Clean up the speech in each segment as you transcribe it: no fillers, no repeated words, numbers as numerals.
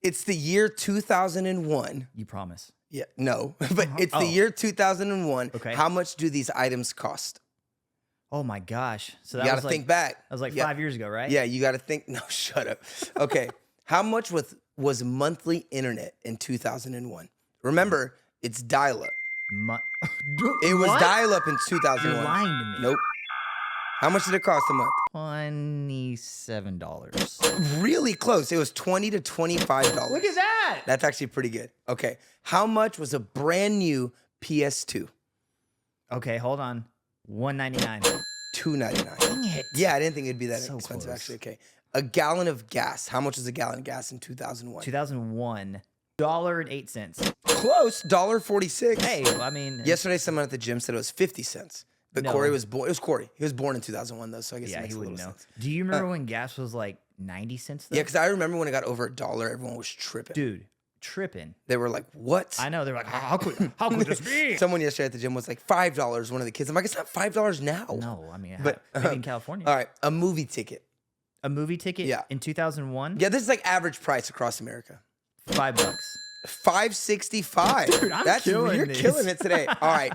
It's the year 2001. You promise. Yeah, no, but it's the year 2001. Okay. How much do these items cost? Oh my gosh. So You that got was to like, think back. that was like Yeah. 5 years ago, right? Yeah, you got to think. No, shut up. Okay. How much was monthly internet in 2001? Remember, it's dial-up. It was dial-up in 2001. You're lying to me. Nope. How much did it cost a month? $27. Really close. It was $20 to $25. Look at that. That's actually pretty good. Okay. How much was a brand new PS2? Okay, hold on. $199. $2.99. Dang it. Yeah, I didn't think it'd be that So expensive, close. actually. Okay. A gallon of gas. How much is a gallon of gas in 2001? 2001. $1.08. Close. $1.46. Hey, I mean. Yesterday, someone at the gym said it was 50 cents. But No. Corey was born. It was Corey. He was born in 2001, though, so I guess it Yeah, makes he a little wouldn't know. sense. Do you remember when gas was like 90 cents though? Yeah, because I remember when it got over $1, everyone was tripping. Dude, tripping. They were like, what? I know. They're like, how could this be? Someone yesterday at the gym was like, $5, one of the kids. I'm like, it's not $5 now. No, I mean, But, maybe in California. All right, a movie ticket. A movie ticket Yeah. in 2001? Yeah, this is like average price across America. $5. $5.65. Dude, I'm killing You're this. killing it today. All right.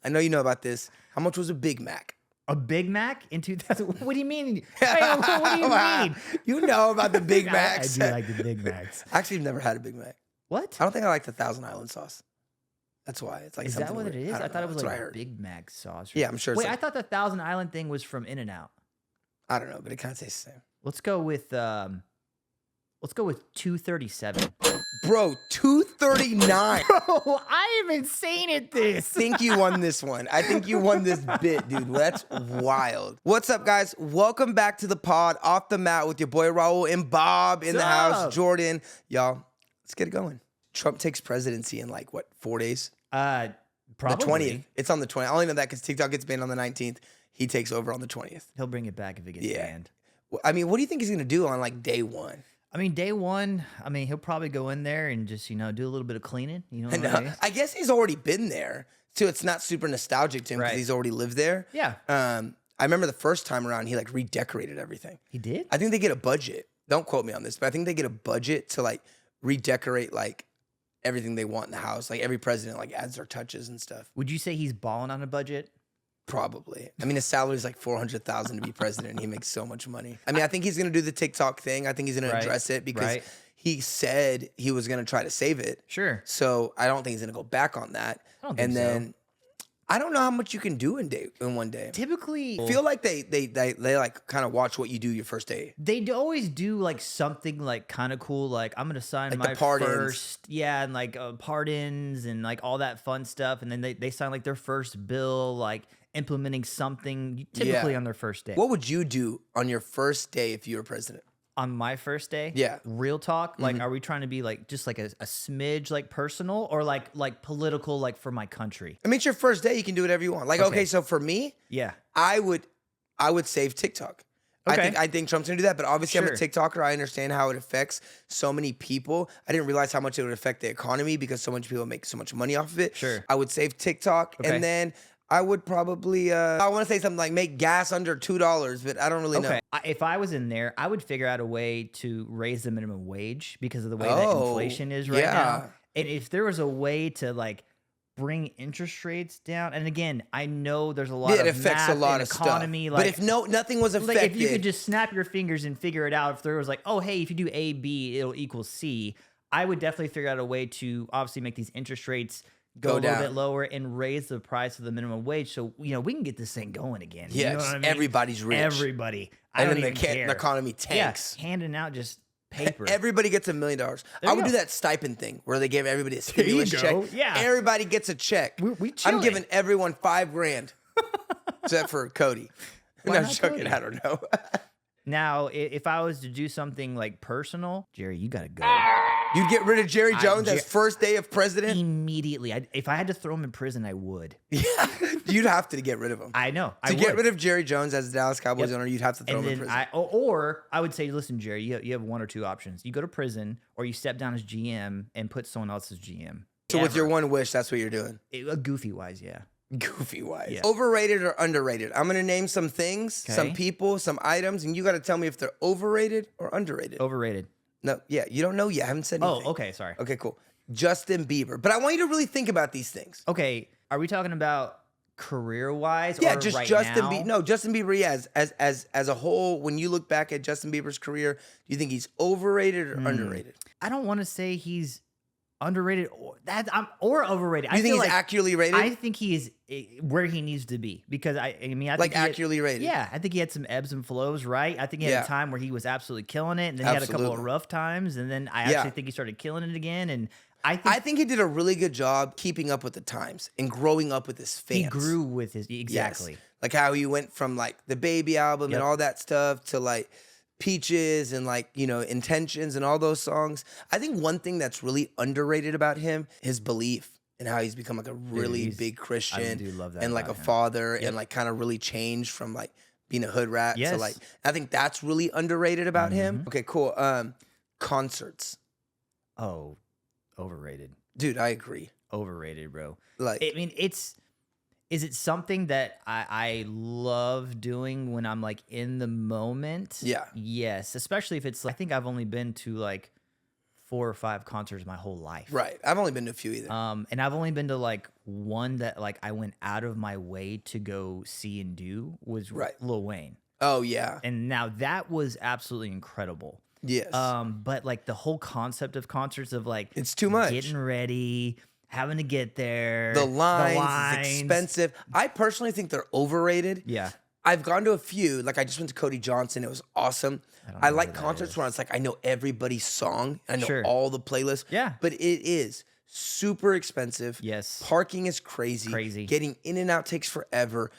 I know you know about this. How much was a Big Mac? A Big Mac in 2000? What do you mean? Hey, what do you mean? You know about the Big Macs. I do like the Big Macs. Actually, I've never had a Big Mac. What? I don't think I like the Thousand Island sauce. That's why. It's like Is that something what it weird. is? I don't thought know. it was That's what I like heard. Big Mac sauce. Yeah, I'm sure. Wait, It's I like, thought the Thousand Island thing was from In-N-Out. I don't know, but it kind of tastes the same. Let's go with 237. Bro, $2.39. Bro, I haven't seen it I this. think you won this one. I think you won this bit, dude. That's wild. What's up, guys? Welcome back to the pod, Off the Mat, with your boy Raul and Bob in the What's house. up? Jordan, y'all, let's get it going. Trump takes presidency in like, what, 4 days? Probably. The 20th. It's on the 20th. I only know that because TikTok gets banned on the 19th. He takes over on the 20th. He'll bring it back if it gets Yeah. banned. I mean, what do you think he's going to do on like day one? I mean, day one, he'll probably go in there and just, do a little bit of cleaning. You know what I mean? I guess he's already been there, so it's not super nostalgic to him because Right. he's already lived there. Yeah. I remember the first time around, he like redecorated everything. He did? I think they get a budget. Don't quote me on this, but I think they get a budget to like redecorate like everything they want in the house. Like every president like adds their touches and stuff. Would you say he's balling on a budget? Probably. I mean, his salary is like $400,000 to be president, and he makes so much money. I mean, I think he's gonna do the TikTok thing. I think he's gonna Right, address it because right. he said he was gonna try to save it. Sure. So I don't think he's gonna go back on that. I don't think And so. then I don't know how much you can do in one day. Typically, I feel like they like kind of watch what you do your first day. they always do like something like kind of cool. Like I'm gonna sign Like the my pardons. first, yeah, and like pardons and like all that fun stuff. And then they sign like their first bill, like implementing something typically Yeah. on their first day. What would you do on your first day if you were president? On my first day, Yeah. real talk. Like, are we trying to be like just like a smidge like personal or like political like for my country? I mean, it's your first day. You can do whatever you want. Like, okay, so for me, Yeah. I would save TikTok. Okay. I think Trump's gonna do that, but obviously I'm a Sure. TikToker. I understand how it affects so many people. I didn't realize how much it would affect the economy because so much people make so much money off of it. Sure. I would save TikTok, Okay. and then I would probably I want to say something like make gas under $2, but I don't really know. Okay. If I was in there, I would figure out a way to raise the minimum wage because of the way that Oh, inflation is right yeah. now. And if there was a way to like bring interest rates down, and again, I know there's a lot It of affects math a lot and of economy, stuff. like, But if nothing was affected, like if you could just snap your fingers and figure it out, if there was like, oh hey, if you do A, B, it'll equal C, I would definitely figure out a way to obviously make these interest rates go a little down. bit lower and raise the price of the minimum wage, so we can get this thing going again. yes, You know what I mean? everybody's rich. Everybody. I and don't then even care. the economy tanks. Yeah, handing out just paper. Everybody gets $1 million. There I you would go. do that stipend thing where they give everybody a There you stimulus go. check. Yeah. Everybody gets a check. We I'm chilling. giving everyone $5,000, except for Cody. Why No, I'm not joking. Cody? I don't know. Now, if I was to do something like personal, Jerry, you gotta go You'd get rid of Jerry Jones as first day of president? immediately. If I had to throw him in prison, I would. Yeah. You'd have to get rid of him. I know. To get rid of Jerry Jones as the Dallas Cowboys owner, you'd have to throw And him in then prison. or I would say, listen, Jerry, you have one or two options. You go to prison, or you step down as GM and put someone else as GM. So with your one wish, that's what you're doing. Goofy wise, yeah. Goofy wise. Yeah. Overrated or underrated? I'm going to name some things, some Okay. people, some items, and you got to tell me if they're overrated or underrated. Overrated. No, yeah, you don't know yet. I haven't said anything. Oh, okay, sorry. Okay, cool. Justin Bieber. But I want you to really think about these things. Okay, are we talking about career-wise Yeah, or just right Justin now? Bieber. No, Justin Bieber, yeah, as a whole, when you look back at Justin Bieber's career, do you think he's overrated or underrated? I don't want to say he's underrated or overrated. Do you think he's accurately rated? I think he is where he needs to be because I think like accurately rated. Yeah, I think he had some ebbs and flows, right? I think he had a time where he was absolutely killing it, and then he had a couple of rough times, and then I actually think he started killing it again. And I think he did a really good job keeping up with the times and growing up with his fans. He grew with his exactly. Yes. Like how he went from like the Baby album and all that stuff to like Peaches and like, you know, Intentions and all those songs. I think one thing that's really underrated about him, his belief and how he's become like a really big Christian I do love that and like a about him. father and like kind of really changed from like being a hood rat to like, I think that's really underrated about him. Okay, cool. Concerts. Oh, overrated. Dude, I agree. Overrated, bro. Like, I mean, is it something that I love doing when I'm like in the moment? Yeah. Yes, especially if it's like, I think I've only been to like 4 or 5 concerts my whole life. Right. I've only been to a few either. And I've only been to like one that like I went out of my way to go see and do was Lil Wayne. Oh yeah. And now that was absolutely incredible. Yes. But like the whole concept of concerts of like it's too much. Getting ready, having to get there. The lines. It's expensive. I personally think they're overrated. Yeah. I've gone to a few. Like I just went to Cody Johnson. It was awesome. I like concerts where it's like I know everybody's song. I know all the playlists. Yeah. But it is super expensive. Yes. Parking is crazy. Getting in and out takes forever.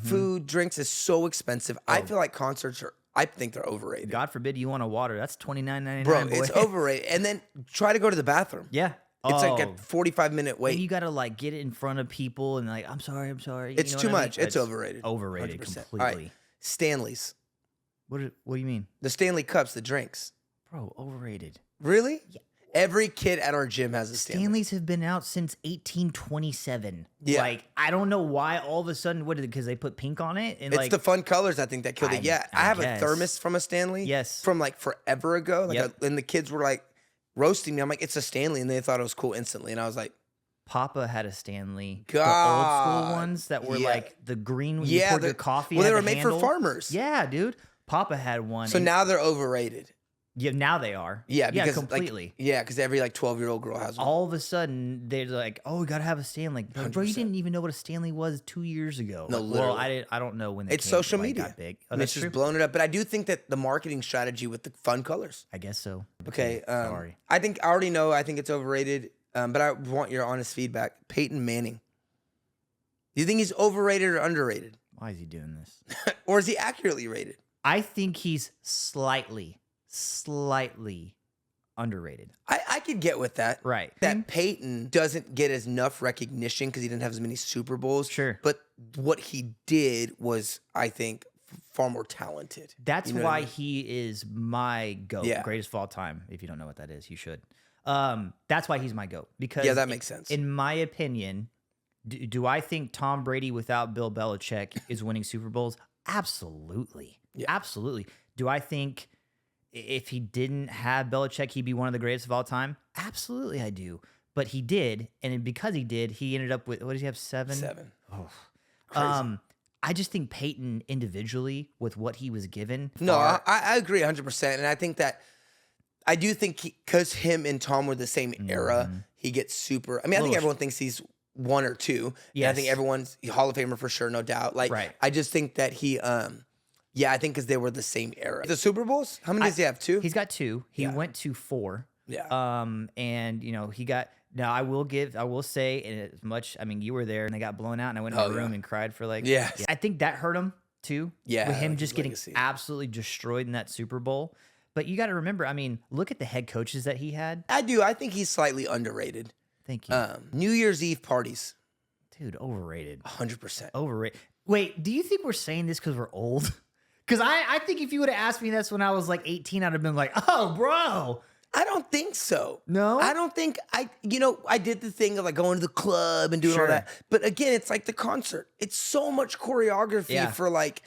Food, drinks is so expensive. I feel like concerts are, I think they're overrated. God forbid you want a water. That's $29.99. Bro, boy. it's overrated. And then try to go to the bathroom. Yeah. It's like a 45-minute wait. And you got to like get it in front of people and like, I'm sorry. It's too much. I mean? It's overrated. Overrated 100%. completely. All right. Stanley's. What do you mean? The Stanley Cups, the drinks. Bro, overrated. Really? Yeah. Every kid at our gym has a Stanley. Stanleys have been out since 1827. Yeah. Like, I don't know why all of a sudden, what is it? Because they put pink on it? And it's like, the fun colors, I think, that killed it. Yeah. I have guess. a thermos from a Stanley. Yes. From like forever ago. Like and the kids were like roasting me. I'm like, it's a Stanley. And they thought it was cool instantly. And I was like, Papa had a Stanley. God. The old school ones that were like the green when you poured your coffee. Well, they were made for farmers. Yeah, dude. Papa had one. So now they're overrated. Yeah, now they are. Yeah, because completely. Because every like 12-year-old girl has one. All of a sudden, they're like, "Oh, we gotta have a Stanley." Like, bro, you didn't even know what a Stanley was 2 years ago. No, like, literally. well, I don't know when they it's came, social like, media. got big. Oh, and that's it's true. just blown it up. But I do think that the marketing strategy with the fun colors. I guess so. Okay. Sorry. I already know. I think it's overrated. But I want your honest feedback. Peyton Manning. Do you think he's overrated or underrated? Why is he doing this? Or is he accurately rated? I think he's slightly underrated. I could get with that. Right. That Peyton doesn't get enough recognition because he didn't have as many Super Bowls. Sure. But what he did was, I think, far more talented. That's why he is my GOAT, greatest of all time. If you don't know what that is, you should. That's why he's my GOAT. Because that makes sense. In my opinion, do I think Tom Brady without Bill Belichick is winning Super Bowls? Absolutely. Yeah. Absolutely. Do I think if he didn't have Belichick, he'd be one of the greatest of all time? Absolutely, I do. But he did, and because he did, he ended up with, what does he have, 7? 7. Oh. Crazy. I just think Peyton individually, with what he was given. No, I agree 100%. And I think that, I do think because him and Tom were the same era, he gets super, I mean, I think everyone thinks he's 1 or 2. Yeah. I think everyone's Hall of Famer for sure, no doubt. Like, I just think that he, I think because they were the same era. The Super Bowls? How many does he have? 2? He's got 2. He went to 4. Yeah. And you know, he got, now I will say, and as much, I mean, you were there and they got blown out and I went in my room and cried for like, I think that hurt him too. Yeah. With him just getting absolutely destroyed in that Super Bowl. But you got to remember, I mean, look at the head coaches that he had. I do. I think he's slightly underrated. Thank you. New Year's Eve parties. Dude, overrated. 100%. Overrated. Wait, do you think we're saying this because we're old? Because I think if you would have asked me this when I was like 18, I'd have been like, oh, bro. I don't think so. No? I don't think I did the thing of like going to the club and doing all that. But again, it's like the concert. It's so much choreography for like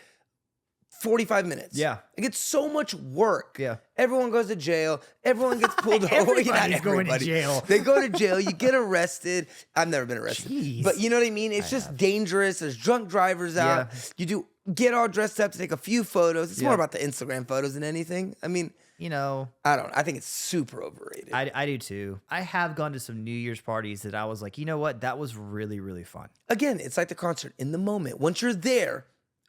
45 minutes. Yeah. Like, it's so much work. Yeah. Everyone goes to jail. Everyone gets pulled over. Everybody's going to jail. They go to jail. You get arrested. I've never been arrested. Jeez. But you know what I mean? It's just dangerous. There's drunk drivers out. You get all dressed up to take a few photos. It's more about the Instagram photos than anything. I mean, you know, I think it's super overrated. I do too. I have gone to some New Year's parties that I was like, you know what? That was really, really fun. Again, it's like the concert. In the moment, once you're there,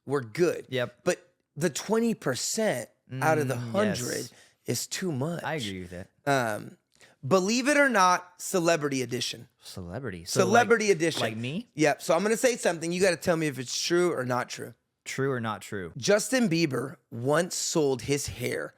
we're good. Yep. But the 20% out of the 100 is too much. I agree with that. Believe it or not, Celebrity Edition. Celebrity Edition. Like me? Yep. So I'm going to say something. You got to tell me if it's true or not true. True or not true? Justin Bieber once sold his hair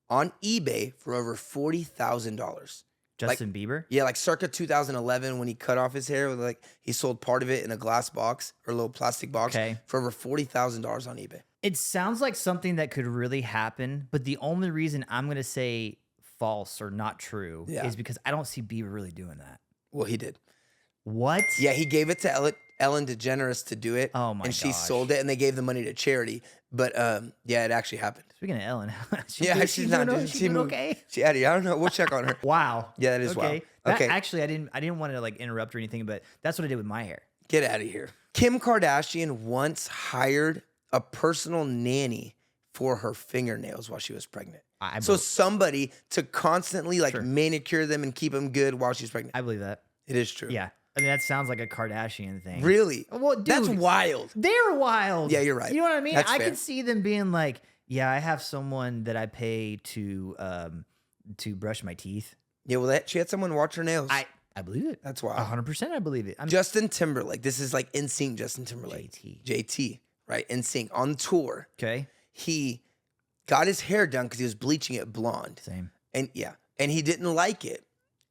on eBay for over $40,000. Justin Bieber? Yeah, like circa 2011 when he cut off his hair. Like he sold part of it in a glass box or a little plastic box for over $40,000 on eBay. It sounds like something that could really happen, but the only reason I'm going to say false or not true is because I don't see Bieber really doing that. Well, he did. What? Yeah, he gave it to Ellen DeGeneres to do it. Oh my And she sold it, and they gave the money to charity. But yeah, it actually happened. Speaking of Ellen, she's not doing. She moved. Okay. She out of here. I don't know. We'll check on her. Wow. Yeah, that is okay. wow. Okay. Actually, I didn't want to like interrupt or anything, but that's what I did with my hair. Get out of here. Kim Kardashian once hired a personal nanny for her fingernails while she was pregnant. So somebody to constantly like manicure them and keep them good while she's pregnant. I believe that. It is true. Yeah. I mean, that sounds like a Kardashian thing. Really? Well, dude, that's wild. They're wild. Yeah, you're right. You know what I mean? That's I fair. can see them being like, yeah, I have someone that I pay to brush my teeth. Yeah, well, she had someone watch her nails. I believe it. That's wild. 100% I believe it. Justin Timberlake. This is like NSYNC Justin Timberlake. JT, right? NSYNC on tour. Okay. He got his hair done because he was bleaching it blonde. Same. And and he didn't like it.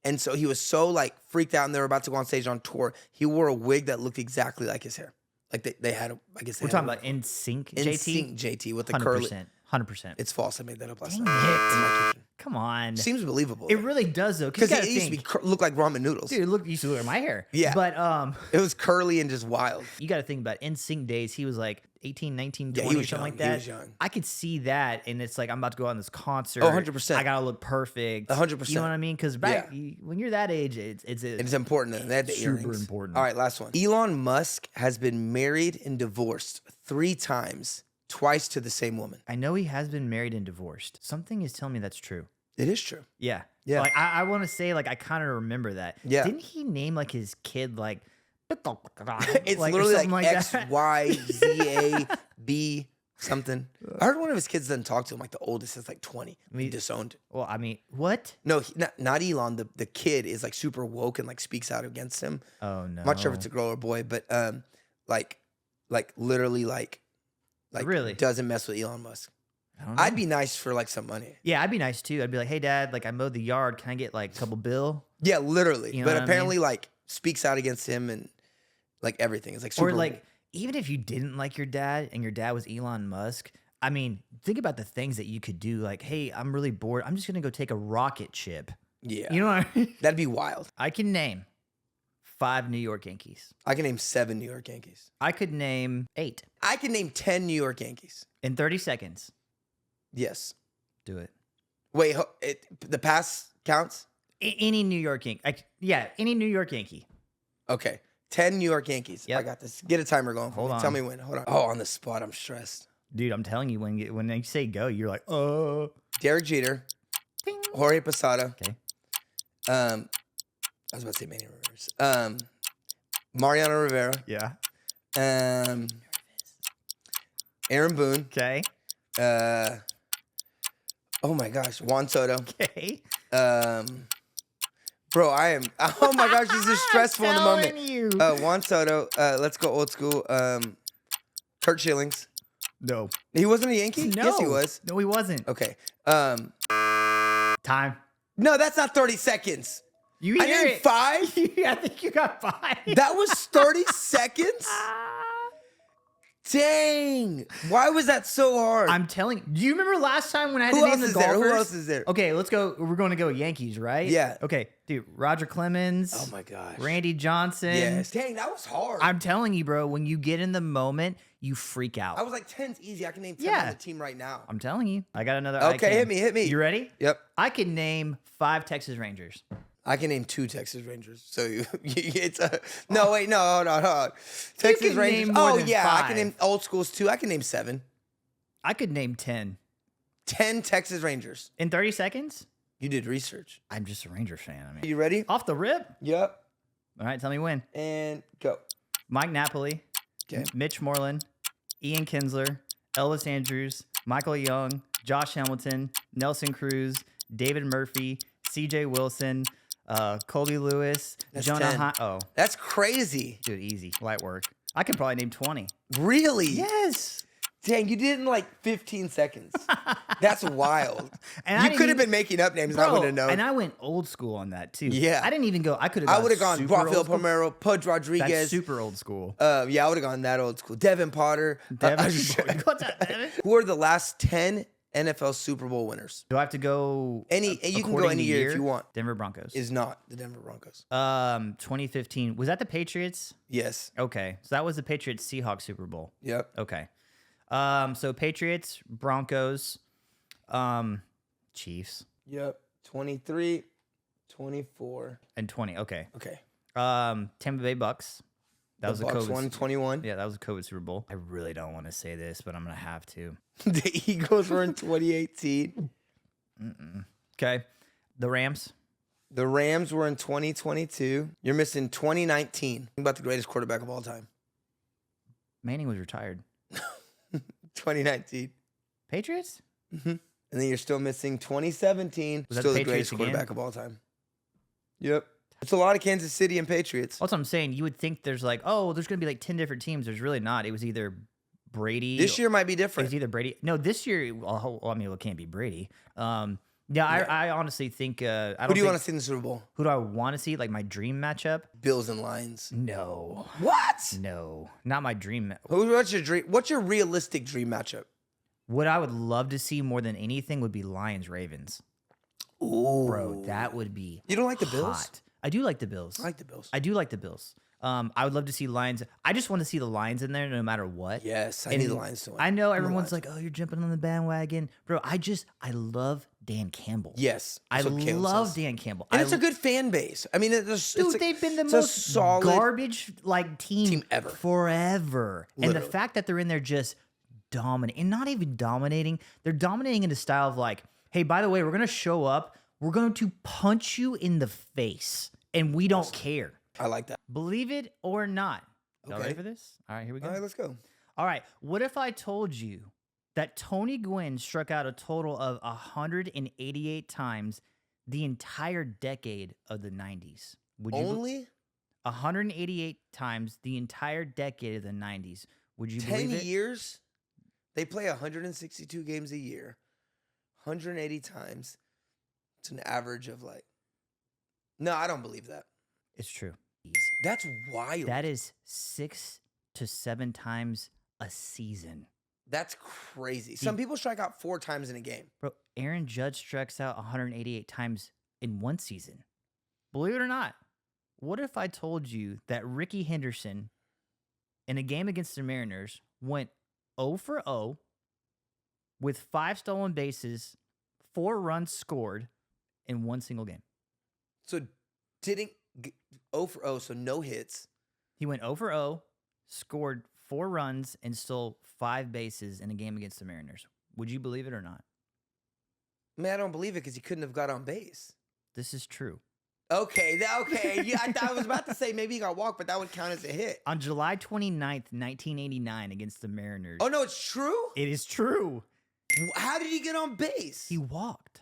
And so he was so like freaked out and they were about to go on stage on tour. He wore a wig that looked exactly like his hair. Like they had, I guess we're talking about NSYNC JT? NSYNC JT with the 100%, curly. 100%. It's false. I made that up last Dang night. it. In my kitchen. Come on. Seems believable. It really does though. Because it used to look like ramen noodles. Dude, it used to look like my hair. Yeah. But it was curly and just wild. You got to think about NSYNC days. He was like 18, 19, 20, he was something young. like that. He was young. I could see that, and it's like I'm about to go on this concert. Oh, 100%. I gotta look perfect. 100%. You know what I mean? Because when you're that age, it's important. They had the super earrings. important. All right, last one. Elon Musk has been married and divorced 3 times, twice to the same woman. I know he has been married and divorced. Something is telling me that's true. It is true. Yeah. Yeah. Like I want to say, like I kind of remember that. Yeah. Didn't he name like his kid like? It's like, literally like that? XYZAB something. I heard one of his kids doesn't talk to him. Like the oldest is like 20. He disowned. Well, I mean, what? No, not Elon. The kid is like super woke and like speaks out against him. Oh no. I'm not sure if it's a girl or boy, but like literally like really doesn't mess with Elon Musk. I'd be nice for like some money. Yeah, I'd be nice too. I'd be like, hey dad, like I mowed the yard. Can I get like a couple bill? Yeah, literally. You know but what apparently I mean? like speaks out against him and like everything. It's like super. Or like even if you didn't like your dad and your dad was Elon Musk, I mean, think about the things that you could do. Like, hey, I'm really bored. I'm just gonna go take a rocket ship. Yeah. You know what I mean? That'd be wild. I can name 5 New York Yankees. I can name 7 New York Yankees. I could name 8. I can name 10 New York Yankees. In 30 seconds. Yes. Do it. Wait, the pass counts? Any New York Yankee. Any New York Yankee. Okay. 10 New York Yankees. Yep. I got this. Get a timer going. Hold on. Tell me when. Hold on. Oh, on the spot. I'm stressed. Dude, I'm telling you, when they say go, you're like, Derek Jeter. Ding. Jorge Posada. Okay. I was about to say Manny Rivers. Mariano Rivera. Yeah. Aaron Boone. Okay. Oh my gosh, Juan Soto. Okay. Bro, I am. Oh my gosh, this is stressful in the moment. You. Juan Soto. Let's go old school. Kurt Schillings. No. He wasn't a Yankee? No. Yes, he was. No, he wasn't. Okay. Time. No, that's not 30 seconds. You I hear named it. 5. I think you got 5. That was 30 seconds. Dang. Why was that so hard? I'm telling you. Do you remember last time when I had Who to name else the is golfers? there? Who else is there? Okay, let's go. We're going to go Yankees, right? Yeah. Okay, dude. Roger Clemens. Oh my gosh. Randy Johnson. Yes. Dang, that was hard. I'm telling you, bro, when you get in the moment, you freak out. I was like, 10's easy. I can name 10 on the team right now. I'm telling you. I got another. Okay, hit me. You ready? Yep. I can name 5 Texas Rangers. I can name 2 Texas Rangers. So it's a no. Wait, no, hold on. Texas Rangers. Oh yeah, 5. I can name old schools too. I can name 7. I could name 10. 10 Texas Rangers. In 30 seconds? You did research. I'm just a Ranger fan. I mean, You ready? off the rip? Yep. All right, tell me when. And go. Mike Napoli, Okay. Mitch Moreland, Ian Kinsler, Elvis Andrews, Michael Young, Josh Hamilton, Nelson Cruz, David Murphy, CJ Wilson, Colby Lewis, That's Jonah 10. That's crazy. Dude, easy. Light work. I could probably name 20. Really? Yes. Dang, you did it in like 15 seconds. That's wild. And you could have been making up names. I wouldn't have known. And I went old school on that too. Yeah. I didn't even go. I I would have gone Rafael Palmeiro, Pudge Rodriguez. That's super old school. Yeah, I would have gone that old school. Devin Potter. What's that, Devin? Who are the last 10 NFL Super Bowl winners? Do I have to go You can go according any to year if you want. Denver Broncos. Is not the Denver Broncos. 2015. Was that the Patriots? Yes. Okay. So that was the Patriots Seahawks Super Bowl. Yep. Okay. So Patriots, Broncos, Chiefs. Yep. 23, 24. And 20. Okay. Okay. Tampa Bay Bucks. That was a Bucks COVID. won 21. Yeah, that was a COVID Super Bowl. I really don't want to say this, but I'm gonna have to. The Eagles were in 2018. Okay. The Rams. The Rams were in 2022. You're missing 2019. Think about the greatest quarterback of all time. Manning was retired. 2019. Patriots? And then you're still missing 2017. Was that Still the the greatest Patriots again? quarterback of all time. Yep. It's a lot of Kansas City and Patriots. That's what I'm saying. You would think there's like, oh, there's going to be like 10 different teams. There's really not. It was either Brady. This year might be It different. was either Brady. No, this year, well, I mean, it can't be Brady. Yeah, I honestly think. I don't Who do you think- want to see in the Super Bowl? Who do I want to see? Like my dream matchup? Bills and Lions. No. What? No. Not my dream. What's your dream? What's your realistic dream matchup? What I would love to see more than anything would be Lions Ravens. Ooh, Bro, that would be. You don't like the Bills? hot. I do like the Bills. I like the Bills. I do like the Bills. I would love to see Lions. I just want to see the Lions in there no matter what. Yes, I And need the Lions to win. I know I'm a everyone's Lions. like, oh, you're jumping on the bandwagon. Bro, I love Dan Campbell. Yes, I that's what Caleb love says. Dan Campbell. And it's a good fan base. I mean, Dude, they've been the it's a most solid garbage like team ever. forever. And the Literally. fact that they're in there just dominating, and not even dominating, they're dominating in the style of like, hey, by the way, we're gonna show up, we're going to punch you in the face, and we don't care. I like that. Believe it or not. Y'all Okay. ready for this? All right, here we go. All right, let's go. All right, what if I told you that Tony Gwynn struck out a total of 188 times the entire decade of the 90s? Would you Only 188 times the entire decade of the 90s? Would you 10 believe it? years? They play 162 games a year, 180 times. It's an average of like. No, I don't believe that. It's true. That's wild. That is 6 to 7 times a season. That's crazy. Some people strike out 4 times in a game. Bro, Aaron Judge strikes out 188 times in one season. Believe it or not, what if I told you that Ricky Henderson in a game against the Mariners went 0 for 0 with 5 stolen bases, 4 runs scored in one single game? So didn't 0 for 0, so no hits. He went 0 for 0, scored 4 runs, and stole 5 bases in a game against the Mariners. Would you believe it or not? Man, I don't believe it because he couldn't have got on base. This is true. Okay, okay. Yeah, I was about to say maybe he got walked, but that would count as a hit. On July 29th, 1989, against the Mariners. Oh, no, it's true? It is true. How did he get on base? He walked.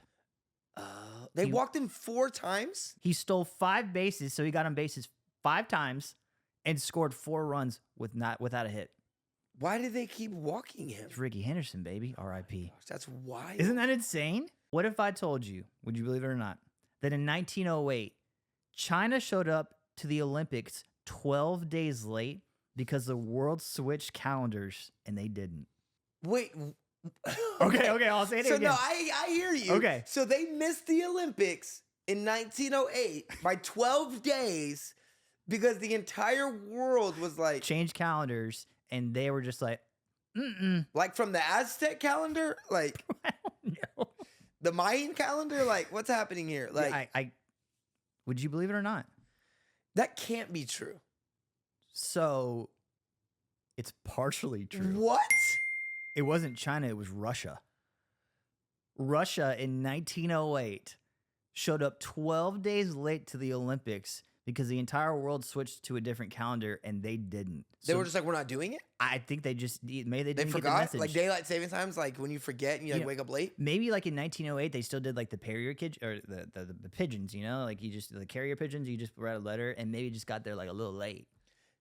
They walked him 4 times? He stole 5 bases, so he got on bases 5 times and scored 4 runs without a hit. Why did they keep walking him? It's Ricky Henderson, baby. R.I.P. That's wild. Isn't that insane? What if I told you, would you believe it or not, that in 1908, China showed up to the Olympics 12 days late because the world switched calendars and they didn't. Wait. Okay, I'll say it again. So no, I hear you. Okay. So they missed the Olympics in 1908 by 12 days because the entire world was like change calendars, and they were just like, like from the Aztec calendar, like no. the Mayan calendar, like what's happening here? Like, I would you believe it or not? that can't be true. So it's partially true. What? It wasn't China, it was Russia. Russia in 1908 showed up 12 days late to the Olympics because the entire world switched to a different calendar and they didn't. They were just like, we're not doing it? I think maybe they didn't forgot? get the message. Like daylight saving times, like when you forget and you like wake up late? Maybe like in 1908, they still did like the carrier or the pigeons, you know? Like the carrier pigeons, you just write a letter and maybe just got there like a little late.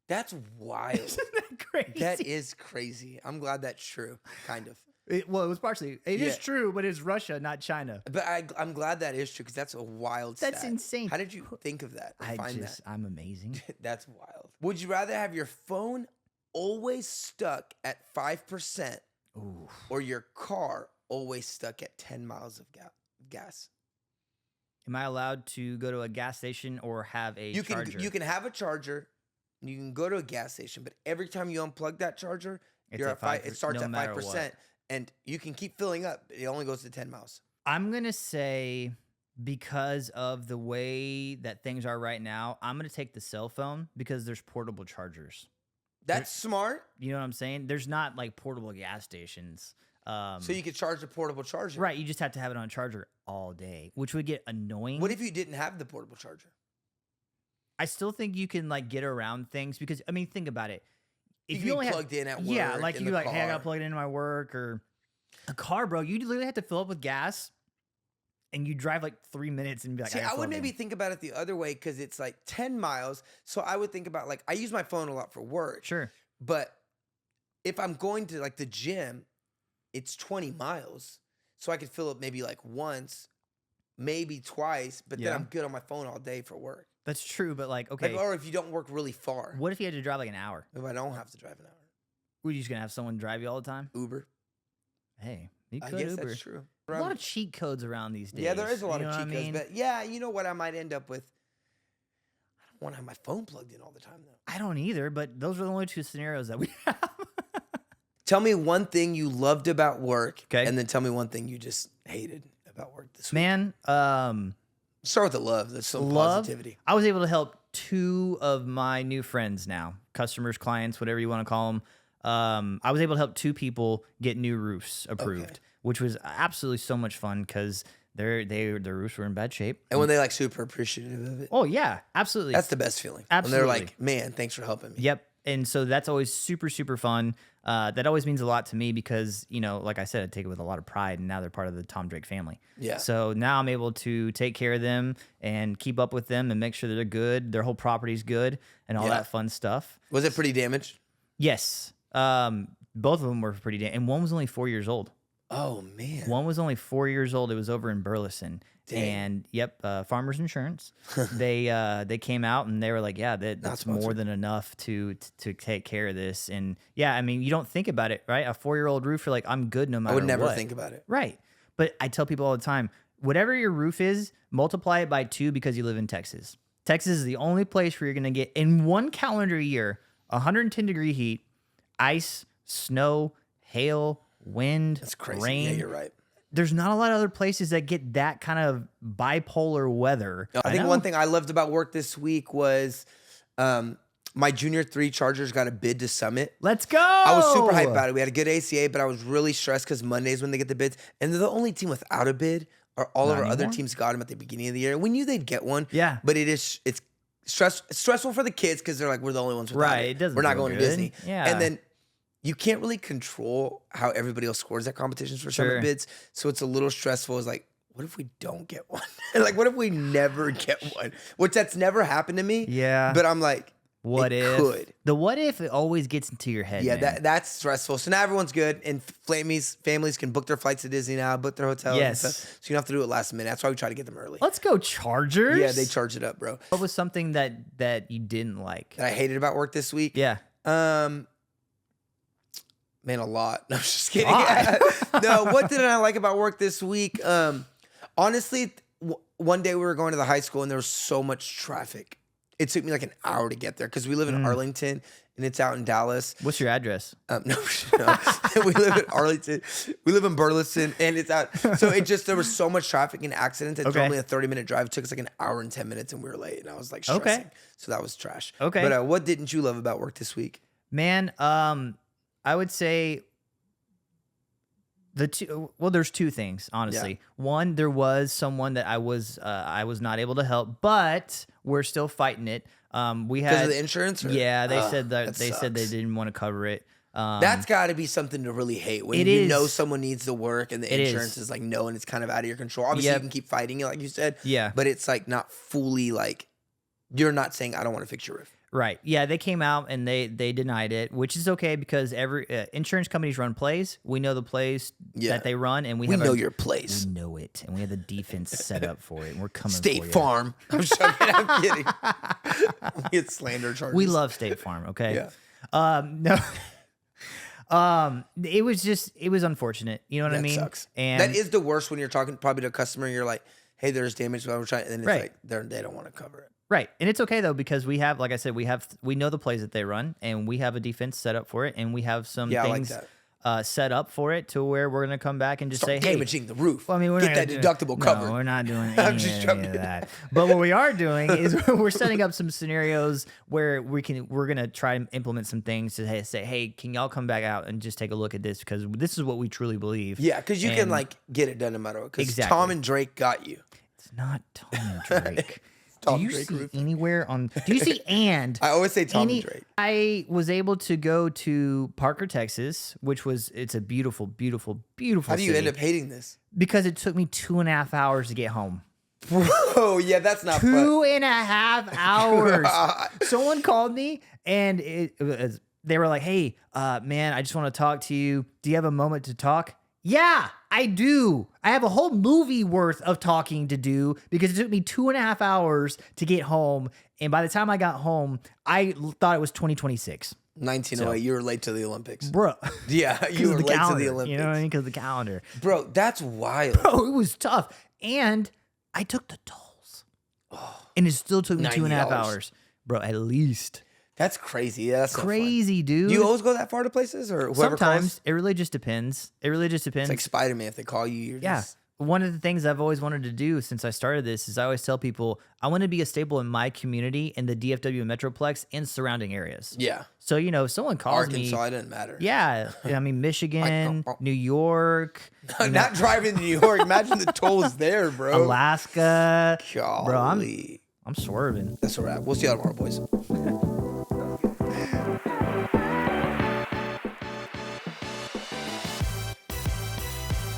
That's wild. Isn't that crazy? That is crazy. I'm glad that's true, kind of. It was partially. It is true, but it's Russia, not China. But I'm glad that is true because that's a wild That's stat. insane. How did you think of that? I'm amazing. That's wild. Would you rather have your phone always stuck at 5% or your car always stuck at 10 miles of gas? Am I allowed to go to a gas station or have a charger? You can have a charger. You can go to a gas station, but every time you unplug that charger, it starts at 5%, and you can keep filling up. It only goes to 10 miles. I'm going to say because of the way that things are right now, I'm going to take the cell phone because there's portable chargers. That's smart. You know what I'm saying? There's not like portable gas stations. So you could charge the portable charger. Right. You just have to have it on charger all day, which would get annoying. What if you didn't have the portable charger? I still think you can like get around things because I mean, think about it. If you only plugged in at work, yeah, like you like, hey, I got plugged into my work or a car, bro. You literally have to fill up with gas, and you drive like 3 minutes and be like, see, I would maybe think about it the other way because it's like 10 miles. So I would think about like I use my phone a lot for work. Sure, but if I'm going to like the gym, it's 20 miles, so I could fill up maybe like once, maybe twice, but then I'm good on my phone all day for work. That's true, but like, okay. Or if you don't work really far. What if you had to drive like an hour? If I don't have to drive an hour. Were you just going to have someone drive you all the time? Uber. Hey, you could I guess Uber. that's true. A lot of cheat codes around these days. Yeah, there is a lot of cheat codes. But yeah, you know what I might end up with? I don't want to have my phone plugged in all the time, though. I don't either, but those are the only two scenarios that we have. Tell me one thing you loved about work, and then tell me one thing you just hated about work this week. Man, start with the love. There's some positivity. I was able to help 2 of my new friends now, customers, clients, whatever you want to call them. I was able to help 2 people get new roofs approved, which was absolutely so much fun because their roofs were in bad shape. And when they like super appreciative of it. Oh yeah, absolutely. That's the best feeling. Absolutely. When they're like, man, thanks for helping me. Yep. And so that's always super, super fun. That always means a lot to me because, you know, like I said, I take it with a lot of pride, and now they're part of the Tom Drake family. Yeah. So now I'm able to take care of them and keep up with them and make sure that they're good, their whole property's good, and all that fun stuff. Was it pretty damaged? Yes. Both of them were pretty damaged, and one was only 4 years old. Oh, man. One was only 4 years old. It was over in Burleson. Dang. And Farmers Insurance. They came out and they were like, yeah, that's more than enough to take care of this. And yeah, I mean, you don't think about it, right? A 4-year-old roof, you're like, I'm good no matter what. I would never think about it. Right. But I tell people all the time, whatever your roof is, multiply it by 2 because you live in Texas. Texas is the only place where you're going to get in one calendar year, 110-degree heat, ice, snow, hail, wind, That's crazy. rain. Yeah, you're right. There's not a lot of other places that get that kind of bipolar weather. I think one thing I loved about work this week was my Junior 3 Chargers got a bid to Summit. Let's go! I was super hyped about it. We had a good ACA, but I was really stressed because Monday's when they get the bids. And they're the only team without a bid. All of our other teams got them at the beginning of the year. We knew they'd get one. Yeah. But it's stressful for the kids because they're like, we're the only ones without it. It doesn't We're not feel going good. to Disney. Yeah. And then you can't really control how everybody else scores at competitions for Summit bids. So it's a little stressful. It's like, what if we don't get one? Like, what if we never get one? Which that's never happened to me. Yeah. But I'm like, what if? Could. The what if it always gets into your head. Yeah, man. that's stressful. So now everyone's good, and families can book their flights to Disney now, book their hotels. Yes. And stuff. So you don't have to do it last minute. That's why we try to get them early. Let's go Chargers. Yeah, they charge it up, bro. What was something that you didn't like? That I hated about work this week? Yeah. Man, a lot. No, I'm just kidding. No, what did I like about work this week? Honestly, one day we were going to the high school and there was so much traffic. It took me like an hour to get there because we live in Arlington and it's out in Dallas. What's your address? No. We live in Arlington. We live in Burleson and it's out. So there was so much traffic and accidents. It's only a 30-minute drive. It took us like an hour and 10 minutes and we were late. And I was like stressing. So that was trash. Okay. But what didn't you love about work this week? Man, I would say there's two things, honestly. Yeah. One, there was someone that I was not able to help, but we're still fighting it. We had because of the insurance. Yeah, they said that said they didn't want to cover it. That's got to be something to really hate when you know someone needs the work and the insurance is like no, and it's kind of out of your control. Obviously, you can keep fighting it, like you said. Yeah, but it's like not fully like you're not saying I don't want to fix your roof. Right. Yeah, they came out and they denied it, which is okay because every insurance companies run plays. We know the plays that they run, and we know your plays. We know it, and we have the defense set up for it, and we're coming State for you. Farm. I'm joking. I'm kidding. We get slander charges. We love State Farm, okay? Yeah. No. It was unfortunate. You know what I mean? Sucks. And that is the worst when you're talking probably to a customer and you're like, hey, there's damage. So I'm trying, and then it's like they don't want to cover it. Right. And it's okay though, because we have, like I said, we know the plays that they run and we have a defense set up for it. And we have some things set up for it to where we're going to come back and just say, hey, damaging the roof. Well, I mean, we're get that deductible covered. No, we're not doing any of that. But what we are doing is we're setting up some scenarios where we're going to try and implement some things to say, hey, can y'all come back out and just take a look at this? Because this is what we truly believe. Yeah. Cause you can like get it done no matter what. Cause Tom and Drake got you. It's not Tom and Drake. Do you see anywhere on? Do you see and? I always say Tom and Drake. I was able to go to Parker, Texas, it's a beautiful, beautiful, beautiful. How do you end up hating this? Because it took me 2.5 hours to get home. Bro, yeah, that's not fun. 2.5 hours. Someone called me and they were like, "Hey, man, I just want to talk to you. Do you have a moment to talk?" Yeah, I do. I have a whole movie worth of talking to do because it took me 2.5 hours to get home. And by the time I got home, I thought it was 2026. 1908. You were late to the Olympics. Bro. Yeah, you were late to the Olympics. You know what I mean? Because of the calendar. Bro, that's wild. Bro, it was tough. And I took the tolls. Oh, and it still took me $2.5 hours. Bro, at least. That's crazy. Yeah, that's crazy, dude. Do you always go that far to places, or whoever sometimes calls? It really just depends. It's like Spider-Man. If they call you, you're just... One of the things I've always wanted to do since I started this is I always tell people I want to be a staple in my community in the DFW Metroplex and surrounding areas. Yeah. So if someone calls me, Arkansas, it doesn't matter. Yeah, I mean Michigan, New York. Not driving to New York. Imagine the tolls there, bro. Alaska. Golly. Bro, I'm swerving. That's a wrap. We'll see you tomorrow, boys.